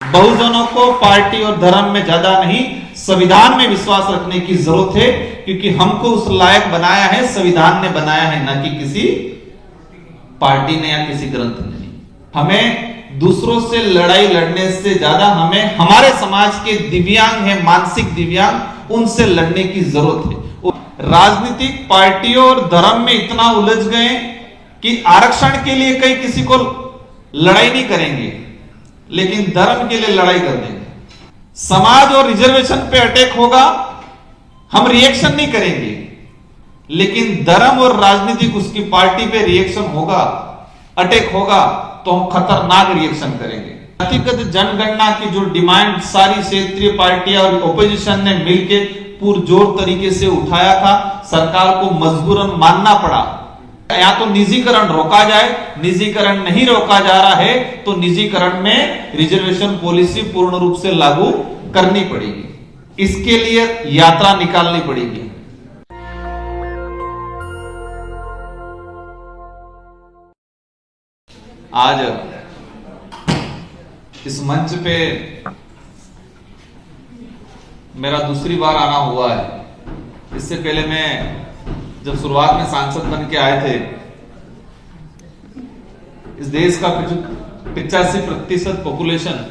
बहुजनों को पार्टी और धर्म में ज्यादा नहीं, संविधान में विश्वास रखने की जरूरत है, क्योंकि हमको उस लायक बनाया है संविधान ने बनाया है, न कि किसी पार्टी ने या किसी ग्रंथ ने। हमें दूसरों से लड़ाई लड़ने से ज्यादा हमें हमारे समाज के दिव्यांग हैं, मानसिक दिव्यांग, उनसे लड़ने की जरूरत है। राजनीतिक पार्टियों और धर्म में इतना उलझ गए कि आरक्षण के लिए कई किसी को लड़ाई नहीं करेंगे, लेकिन धर्म के लिए लड़ाई कर देंगे। समाज और रिजर्वेशन पे अटैक होगा, हम रिएक्शन नहीं करेंगे, लेकिन धर्म और राजनीतिक उसकी पार्टी पे रिएक्शन होगा, अटैक होगा, तो हम खतरनाक रिएक्शन करेंगे। जातिगत जनगणना की जो डिमांड सारी क्षेत्रीय पार्टियां और ओपोजिशन ने मिलकर पुरजोर तरीके से उठाया था, सरकार को मजबूरन मानना पड़ा। या तो निजीकरण रोका जाए, निजीकरण नहीं रोका जा रहा है तो निजीकरण में रिजर्वेशन पॉलिसी पूर्ण रूप से लागू करनी पड़ेगी। इसके लिए यात्रा निकालनी पड़ेगी। आज इस मंच पे मेरा दूसरी बार आना हुआ है। इससे पहले मैं जब शुरुआत में सांसद बन के आए थे, इस देश का 85% पॉपुलेशन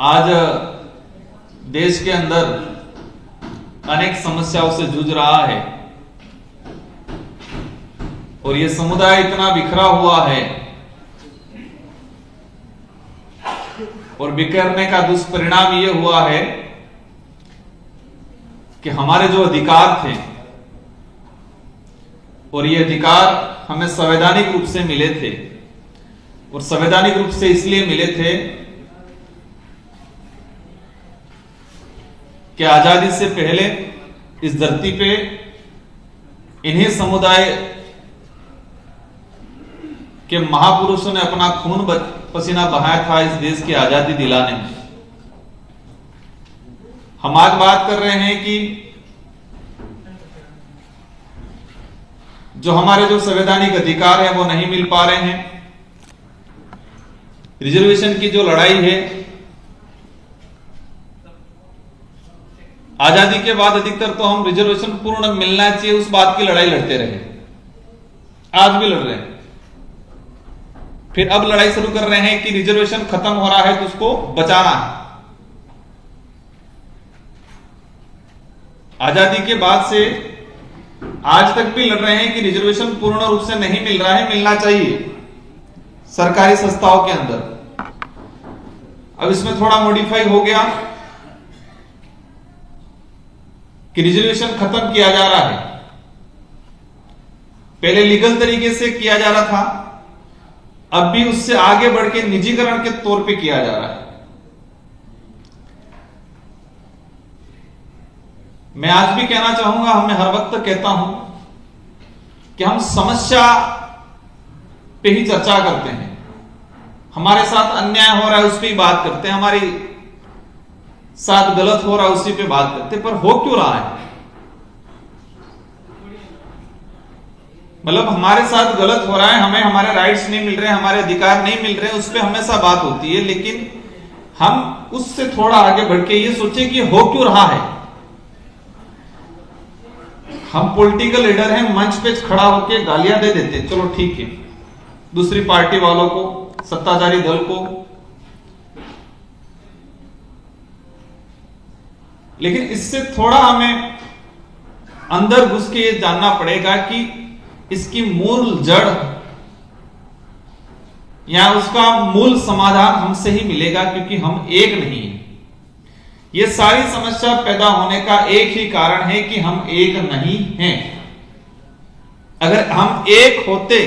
आज देश के अंदर अनेक समस्याओं से जूझ रहा है, और यह समुदाय इतना बिखरा हुआ है, और बिखरने का दुष्परिणाम यह हुआ है कि हमारे जो अधिकार थे, और ये अधिकार हमें संवैधानिक रूप से मिले थे, और संवैधानिक रूप से इसलिए मिले थे कि आजादी से पहले इस धरती पे इन्हीं समुदाय के महापुरुषों ने अपना खून पसीना बहाया था इस देश की आजादी दिलाने में। हम आज बात कर रहे हैं कि जो हमारे जो संवैधानिक अधिकार है वो नहीं मिल पा रहे हैं। रिजर्वेशन की जो लड़ाई है, आजादी के बाद अधिकतर तो हम रिजर्वेशन पूर्ण मिलना चाहिए उस बात की लड़ाई लड़ते रहे, आज भी लड़ रहे हैं। फिर अब लड़ाई शुरू कर रहे हैं कि रिजर्वेशन खत्म हो रहा है तो उसको बचाना है। आजादी के बाद से आज तक भी लड़ रहे हैं कि रिजर्वेशन पूर्ण रूप से नहीं मिल रहा है, मिलना चाहिए सरकारी संस्थाओं के अंदर। अब इसमें थोड़ा मॉडिफाई हो गया कि रिजर्वेशन खत्म किया जा रहा है। पहले लीगल तरीके से किया जा रहा था, अब भी उससे आगे बढ़ के निजीकरण के तौर पे किया जा रहा है। मैं आज भी कहना चाहूंगा, मैं हर वक्त कहता हूं कि हम समस्या पे ही चर्चा करते हैं, हमारे साथ अन्याय हो रहा है उस पर ही बात करते हैं, हमारी साथ गलत हो रहा है उसी पे बात करते हैं, पर हो क्यों रहा है? मतलब हमारे साथ गलत हो रहा है, हमें हमारे राइट्स नहीं मिल रहे, हमारे अधिकार नहीं मिल रहे, उस पर हमेशा बात होती है, लेकिन हम उससे थोड़ा आगे बढ़ के ये सोचे कि हो क्यों रहा है। हम पॉलिटिकल लीडर हैं, मंच पे खड़ा होकर गालियां दे देते, चलो ठीक है, दूसरी पार्टी वालों को, सत्ताधारी दल को, लेकिन इससे थोड़ा हमें अंदर घुस के ये जानना पड़ेगा कि इसकी मूल जड़ या उसका मूल समाधान हमसे ही मिलेगा, क्योंकि हम एक नहीं है। ये सारी समस्या पैदा होने का एक ही कारण है कि हम एक नहीं हैं। अगर हम एक होते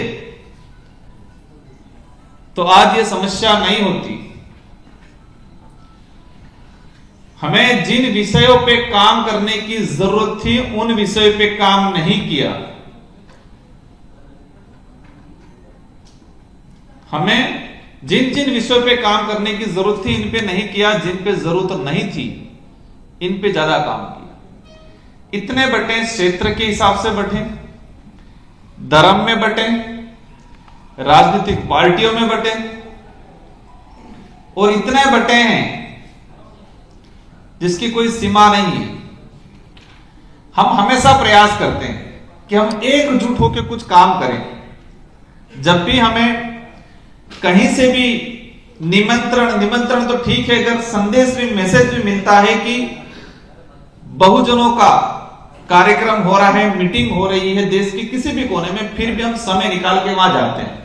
तो आज ये समस्या नहीं होती। हमें जिन विषयों पे काम करने की जरूरत थी उन विषयों पे काम नहीं किया। हमें जिन जिन विषयों पे काम करने की जरूरत थी इन पे नहीं किया, जिन पे जरूरत नहीं थी इन पे ज्यादा काम किया। इतने बटे क्षेत्र के हिसाब से बटे, धर्म में बटे, राजनीतिक पार्टियों में बटे और इतने बटे हैं जिसकी कोई सीमा नहीं है। हम हमेशा प्रयास करते हैं कि हम एकजुट होकर कुछ काम करें। जब भी हमें कहीं से भी निमंत्रण तो ठीक है, अगर संदेश भी मैसेज भी मिलता है कि बहुजनों का कार्यक्रम हो रहा है, मीटिंग हो रही है देश के किसी भी कोने में, फिर भी हम समय निकाल के वहां जाते हैं।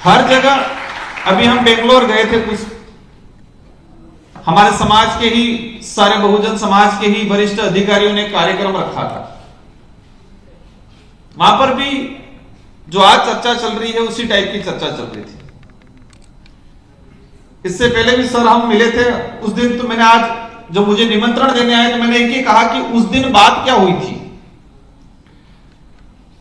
हर जगह, अभी हम बेंगलोर गए थे, कुछ हमारे समाज के ही सारे बहुजन समाज के ही वरिष्ठ अधिकारियों ने कार्यक्रम रखा था। वहां पर भी जो आज चर्चा चल रही है उसी टाइप की चर्चा चल रही थी। इससे पहले भी सर हम मिले थे उस दिन, तो मैंने आज जब मुझे निमंत्रण देने आए तो मैंने एक ही कहा कि उस दिन बात क्या हुई थी।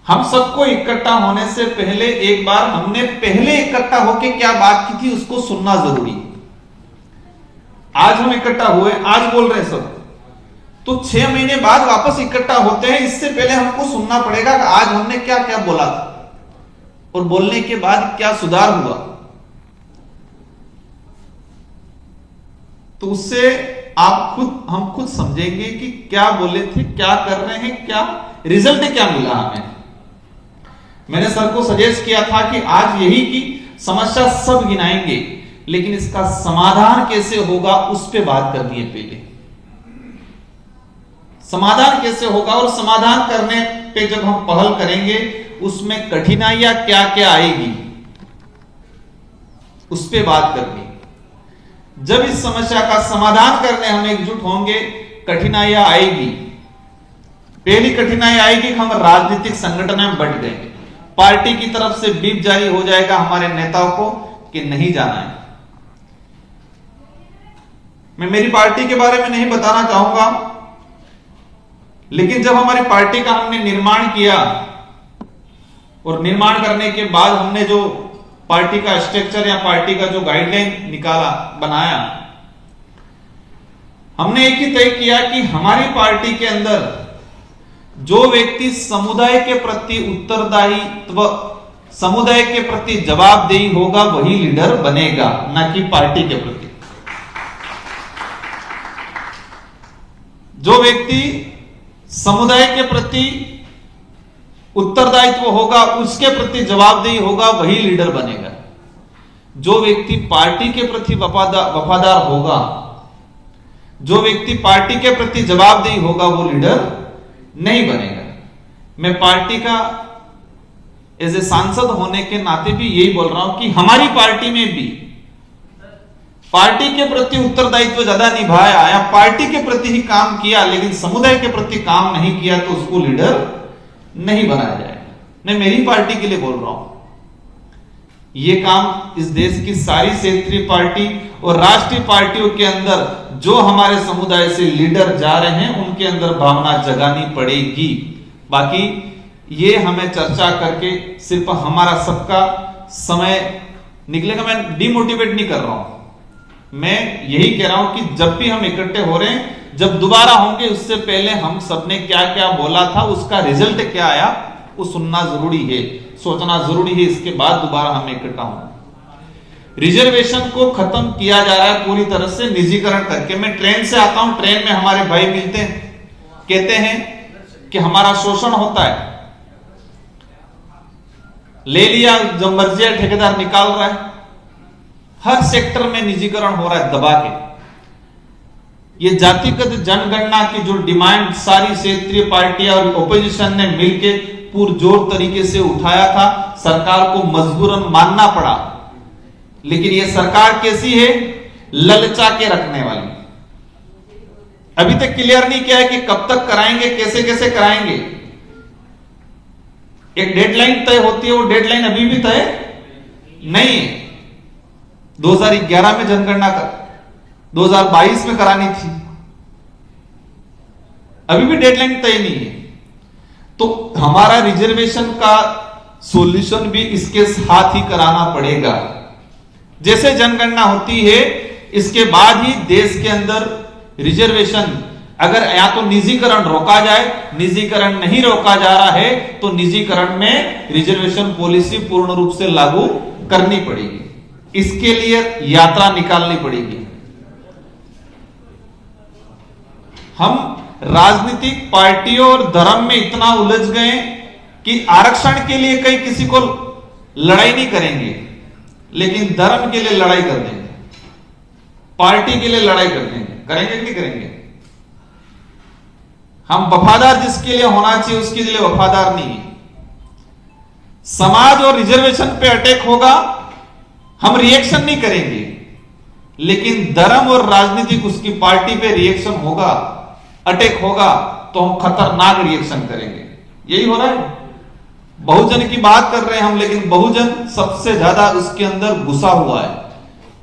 हम सबको इकट्ठा होने से पहले एक बार हमने पहले इकट्ठा होकर क्या बात की थी उसको सुनना जरूरी। आज हम इकट्ठा हुए, आज बोल रहे हैं सब, तो 6 महीने बाद वापस इकट्ठा होते हैं। इससे पहले हमको सुनना पड़ेगा कि आज हमने क्या क्या बोला था और बोलने के बाद क्या सुधार हुआ। तो उससे हम खुद समझेंगे कि क्या बोले थे, क्या कर रहे हैं, क्या रिजल्ट क्या मिला हमें। मैंने सर को सजेस्ट किया था कि आज यही की समस्या सब गिनाएंगे, लेकिन इसका समाधान कैसे होगा उस पे बात करनी है। पहले समाधान कैसे होगा, और समाधान करने पे जब हम पहल करेंगे उसमें कठिनाइयां क्या क्या आएगी उस पे बात करनी। जब इस समस्या का समाधान करने हम एकजुट होंगे, कठिनाइयां आएगी। पहली कठिनाई आएगी कि हम राजनीतिक संगठन में बंट गए, पार्टी की तरफ से व्हिप जारी हो जाएगा हमारे नेताओं को कि नहीं जाना है। मैं मेरी पार्टी के बारे में नहीं बताना चाहूंगा, लेकिन जब हमारी पार्टी का हमने निर्माण किया और निर्माण करने के बाद हमने जो पार्टी का स्ट्रक्चर या पार्टी का जो गाइडलाइन निकाला, बनाया, हमने एक ही तय किया कि हमारी पार्टी के अंदर जो व्यक्ति समुदाय के प्रति उत्तरदायित्व, समुदाय के प्रति जवाबदेही होगा वही लीडर बनेगा, ना कि पार्टी के प्रति। जो व्यक्ति समुदाय के प्रति उत्तरदायित्व होगा, उसके प्रति जवाबदेही होगा, वही लीडर बनेगा। जो व्यक्ति पार्टी के प्रति वफादार होगा, जो व्यक्ति पार्टी के प्रति जवाबदेही होगा, वो लीडर नहीं बनेगा। मैं पार्टी का एज ए सांसद होने के नाते भी यही बोल रहा हूं कि हमारी पार्टी में भी पार्टी के प्रति उत्तरदायित्व ज्यादा निभाया या पार्टी के प्रति ही काम किया, लेकिन समुदाय के प्रति काम नहीं किया, तो उसको लीडर नहीं बनाया जाएगा। मैं मेरी पार्टी के लिए बोल रहा हूं। ये काम इस देश की सारी क्षेत्रीय पार्टी और राष्ट्रीय पार्टियों के अंदर जो हमारे समुदाय से लीडर जा रहे हैं उनके अंदर भावना जगानी पड़ेगी। बाकी ये हमें चर्चा करके सिर्फ हमारा सबका समय निकलेगा, मैं डिमोटिवेट नहीं कर रहा हूं। मैं यही कह रहा हूं कि जब भी हम इकट्ठे हो रहे हैं, जब दोबारा होंगे उससे पहले हम सबने क्या क्या बोला था, उसका रिजल्ट क्या आया, वो सुनना जरूरी है, सोचना जरूरी है। इसके बाद दोबारा हम इकट्ठा हों। रिजर्वेशन को खत्म किया जा रहा है पूरी तरह से निजीकरण करके। मैं ट्रेन से आता हूं, ट्रेन में हमारे भाई मिलते हैं, कहते हैं कि हमारा शोषण होता है, ले लिया जब मर्जी है ठेकेदार निकाल रहा है। हर सेक्टर में निजीकरण हो रहा है दबा के। ये जातिगत जनगणना की जो डिमांड सारी क्षेत्रीय पार्टियां और ओपोजिशन ने मिलकर पुरजोर तरीके से उठाया था, सरकार को मजबूरन मानना पड़ा। लेकिन ये सरकार कैसी है, ललचा के रखने वाली। अभी तक क्लियर नहीं किया है कि कब तक कराएंगे, कैसे कैसे कराएंगे। एक डेडलाइन तय होती है, वो डेडलाइन अभी भी तय नहीं है। 2011 में जनगणना 2022 में करानी थी, अभी भी डेडलाइन तय नहीं है। तो हमारा रिजर्वेशन का सॉल्यूशन भी इसके साथ ही कराना पड़ेगा। जैसे जनगणना होती है, इसके बाद ही देश के अंदर रिजर्वेशन अगर या तो निजीकरण रोका जाए, निजीकरण नहीं रोका जा रहा है तो निजीकरण में रिजर्वेशन पॉलिसी पूर्ण रूप से लागू करनी पड़ेगी। इसके लिए यात्रा निकालनी पड़ेगी। हम राजनीतिक पार्टियों और धर्म में इतना उलझ गए कि आरक्षण के लिए कहीं किसी को लड़ाई नहीं करेंगे, लेकिन धर्म के लिए लड़ाई कर देंगे, पार्टी के लिए लड़ाई कर देंगे। करेंगे कि नहीं करेंगे? हम वफादार जिसके लिए होना चाहिए उसके लिए वफादार नहीं है। समाज और रिजर्वेशन पे अटैक होगा, हम रिएक्शन नहीं करेंगे, लेकिन धर्म और राजनीतिक उसकी पार्टी पे रिएक्शन होगा, अटैक होगा तो हम खतरनाक रिएक्शन करेंगे। यही हो रहा है। बहुजन की बात कर रहे हैं हम, लेकिन बहुजन सबसे ज्यादा उसके अंदर घुसा हुआ है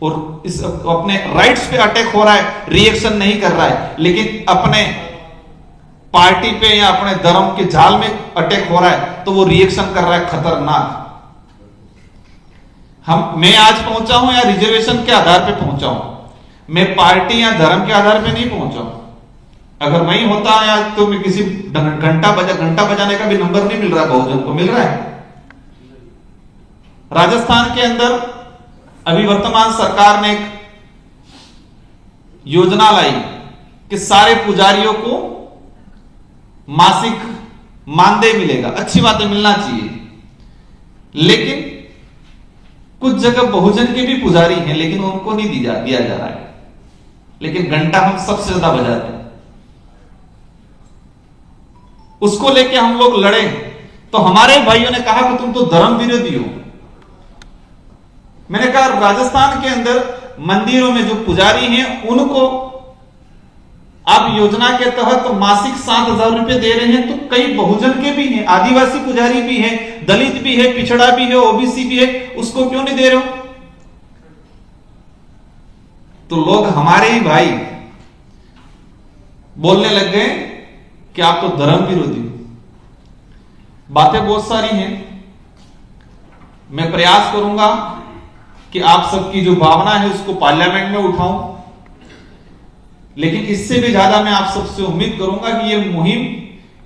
और इस अपने राइट्स पे अटैक हो रहा है, रिएक्शन नहीं कर रहा है, लेकिन अपने पार्टी पे या अपने धर्म के जाल में अटैक हो रहा है तो वो रिएक्शन कर रहा है खतरनाक। मैं आज पहुंचा हूं या रिजर्वेशन के आधार पे पहुंचा हूं, मैं पार्टी या धर्म के आधार पे नहीं पहुंचा हूं। अगर वही होता या तो मैं किसी घंटा बजाने का भी नंबर नहीं मिल रहा, बहुजन को मिल रहा है। राजस्थान के अंदर अभी वर्तमान सरकार ने एक योजना लाई कि सारे पुजारियों को मासिक मानदेय मिलेगा। अच्छी बात है, मिलना चाहिए, लेकिन कुछ जगह बहुजन के भी पुजारी हैं लेकिन उनको नहीं दिया जा रहा है, लेकिन घंटा हम सबसे ज्यादा बजाते हैं। उसको लेके हम लोग लड़े तो हमारे भाइयों ने कहा कि तुम तो धर्म विरोधी हो। मैंने कहा राजस्थान के अंदर मंदिरों में जो पुजारी हैं उनको आप योजना के तहत तो मासिक 7,000 रुपए दे रहे हैं, तो कई बहुजन के भी हैं, आदिवासी पुजारी भी हैं, दलित भी है, पिछड़ा भी है, ओबीसी भी है, उसको क्यों नहीं दे रहे हो? तो लोग हमारे ही भाई बोलने लग गए कि आप तो धर्म विरोधी हो। बातें बहुत सारी हैं, मैं प्रयास करूंगा कि आप सबकी जो भावना है उसको पार्लियामेंट में उठाऊं, लेकिन इससे भी ज्यादा मैं आप सबसे उम्मीद करूंगा कि ये मुहिम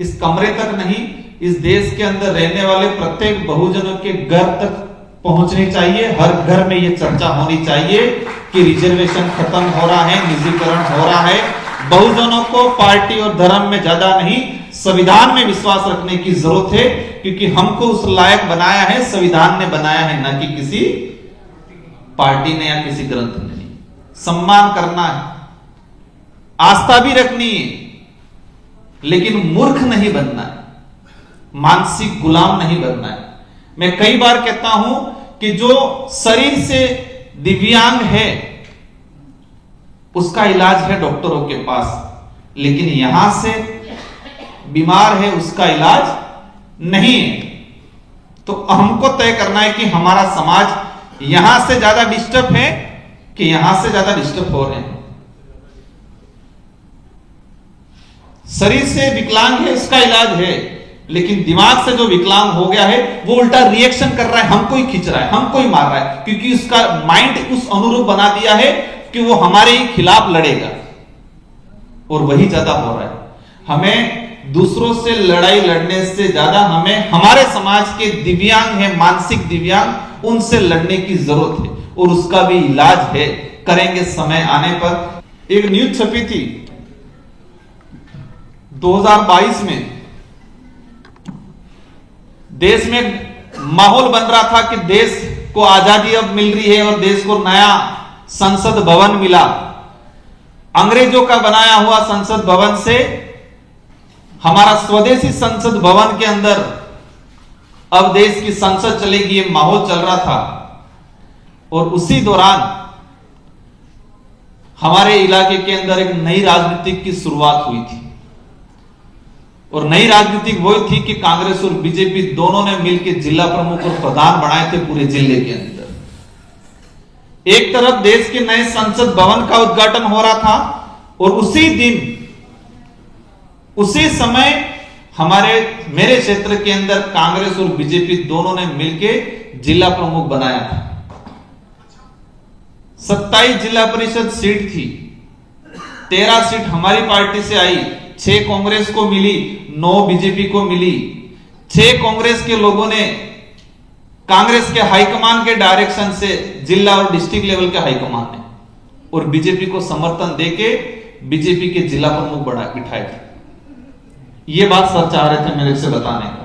इस कमरे तक नहीं, इस देश के अंदर रहने वाले प्रत्येक बहुजनों के घर तक पहुंचनी चाहिए। हर घर में ये चर्चा होनी चाहिए कि रिजर्वेशन खत्म हो रहा है, निजीकरण हो रहा है। बहुजनों को पार्टी और धर्म में ज्यादा नहीं, संविधान में विश्वास रखने की जरूरत है, क्योंकि हमको उस लायक बनाया है, संविधान ने बनाया है, न कि किसी पार्टी ने या किसी ग्रंथ ने नहीं। सम्मान करना है, आस्था भी रखनी है, लेकिन मूर्ख नहीं बनना है, मानसिक गुलाम नहीं बनना है। मैं कई बार कहता हूं कि जो शरीर से दिव्यांग है उसका इलाज है डॉक्टरों के पास, लेकिन यहां से बीमार है उसका इलाज नहीं है। तो हमको तय करना है कि हमारा समाज यहां से ज्यादा डिस्टर्ब है कि यहां से ज्यादा डिस्टर्ब हो रहे हैं। शरीर से विकलांग है उसका इलाज है, लेकिन दिमाग से जो विकलांग हो गया है वो उल्टा रिएक्शन कर रहा है, हमको ही खींच रहा है, हमको ही मार रहा है, क्योंकि उसका माइंड उस अनुरूप बना दिया है कि वो हमारे ही खिलाफ लड़ेगा, और वही ज्यादा हो रहा है। हमें दूसरों से लड़ाई लड़ने से ज्यादा हमें हमारे समाज के दिव्यांग है, मानसिक दिव्यांग, उनसे लड़ने की जरूरत है, और उसका भी इलाज है, करेंगे समय आने पर। एक न्यूज छपी थी 2022 में, देश में माहौल बन रहा था कि देश को आजादी अब मिल रही है और देश को नया संसद भवन मिला। अंग्रेजों का बनाया हुआ संसद भवन से हमारा स्वदेशी संसद भवन के अंदर अब देश की संसद चलेगी, ये माहौल चल रहा था। और उसी दौरान हमारे इलाके के अंदर एक नई राजनीति की शुरुआत हुई थी, और नई राजनीति वही थी कि कांग्रेस और बीजेपी दोनों ने मिलकर जिला प्रमुख और प्रधान बनाए थे पूरे जिले के अंदर। एक तरफ देश के नए संसद भवन का उद्घाटन हो रहा था, और उसी दिन उसी समय मेरे क्षेत्र के अंदर कांग्रेस और बीजेपी दोनों ने मिलकर जिला प्रमुख बनाया था। 27 जिला परिषद सीट थी, 13 सीट हमारी पार्टी से आई, 6 कांग्रेस को मिली, 9 बीजेपी को मिली। 6 कांग्रेस के लोगों ने कांग्रेस के हाईकमान के डायरेक्शन से जिला और डिस्ट्रिक्ट लेवल के हाईकमान ने और बीजेपी को समर्थन देके बीजेपी के जिला प्रमुख बिठाए थे। ये बात सर चाह रहे थे मेरे से बताने का।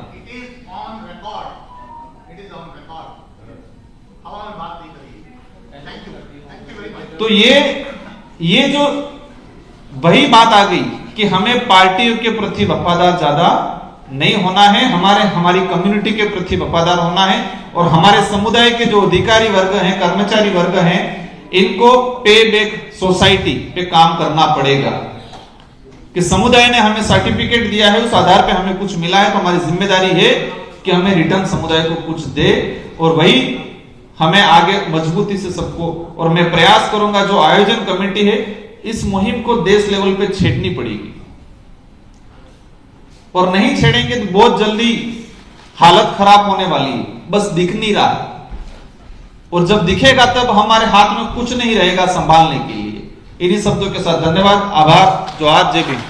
तो ये जो वही बात आ गई कि हमें पार्टियों के प्रति वफादार ज्यादा नहीं होना है, हमारी कम्युनिटी के प्रति वफादार होना है और हमारे समुदाय के जो अधिकारी वर्ग हैं, कर्मचारी वर्ग हैं, इनको पे बैक सोसाइटी पे काम करना पड़ेगा कि समुदाय ने हमें सर्टिफिकेट दिया है, उस आधार पे हमें कुछ मिला है, तो हमारी जिम्मेदारी है कि हमें रिटर्न समुदाय को कुछ दे और वही हमें आगे मजबूती से सबको। और मैं प्रयास करूंगा जो आयोजन कमेटी है इस मुहिम को देश लेवल पे छेड़नी पड़ेगी और नहीं छेड़ेंगे तो बहुत जल्दी हालत खराब होने वाली है, बस दिख नहीं रहा है और जब दिखेगा तब हमारे हाथ में कुछ नहीं रहेगा संभालने के लिए। इन्हीं शब्दों के साथ धन्यवाद, आभार, जोहार, जय भीम।